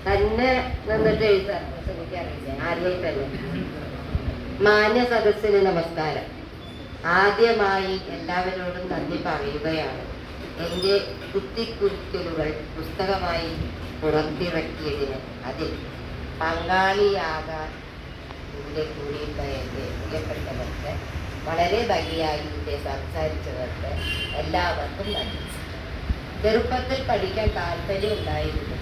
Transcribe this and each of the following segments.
തന്നെ നിന്നിട്ട് എഴുതാൻ എനിക്കറിയില്ല. ആദ്യമായിട്ടല്ലേ. മാന്യ സദസ്സിന് നമസ്കാരം. ആദ്യമായി എല്ലാവരോടും നന്ദി പറയുകയാണ്. എൻ്റെ കുത്തിക്കുറിക്കലുകൾ പുസ്തകമായി പുറത്തിറക്കിയതിന് അതിൽ പങ്കാളിയാകാൻ ഇവിടെ കൂടിയുള്ള എൻ്റെ പ്രിയപ്പെട്ടവർക്ക്, വളരെ ഭംഗിയായി ഇവിടെ സംസാരിച്ചവർക്ക് എല്ലാവർക്കും നന്ദി. ചെറുപ്പത്തിൽ പഠിക്കാൻ താല്പര്യം ഉണ്ടായിരുന്നു,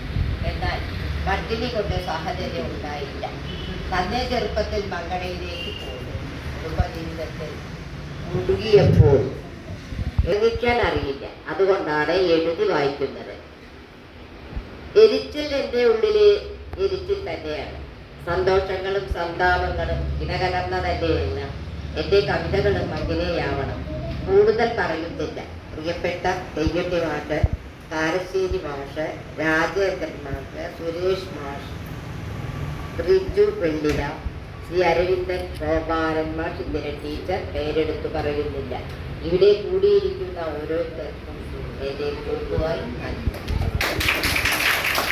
എന്നാൽ പട്ടിണി കൊണ്ട് സാഹചര്യം ഉണ്ടായില്ല. തന്നെ ചെറുപ്പത്തിൽ മംഗളയിലേക്ക് പോയി കുടുംബജീവിതത്തിൽ മുഴുകിയപ്പോൾ എഴുതിക്കാൻ അറിയില്ല. അതുകൊണ്ടാണ് എഴുതി വായിക്കുന്നത്. എരിച്ചിൽ എൻ്റെ ഉള്ളിലെ എരിച്ചിൽ തന്നെയാണ്. സന്തോഷങ്ങളും സന്താപങ്ങളും ഇടകലർന്ന തന്നെയെല്ലാം എൻ്റെ കവിതകളും അങ്ങനെയാവണം. കൂടുതൽ പറയുന്നില്ല. പ്രിയപ്പെട്ട തെയ്യട്ടി മാഷ്, കാരശ്ശേരി മാഷ്, രാജേന്ദ്രൻ മാഷ്, സുരേഷ് മാഷ്, റിജു വെള്ളില, ശ്രീ അരവിന്ദൻ, ഗോപാലൻ മാഷ്, ഇന്ദിര ടീച്ചർ, പേരെടുത്ത് പറയുന്നില്ല. ഇവിടെ കൂടിയിരിക്കുന്ന ഓരോരുത്തർക്കും എൻ്റെ പൊതുവായി നന്ദി.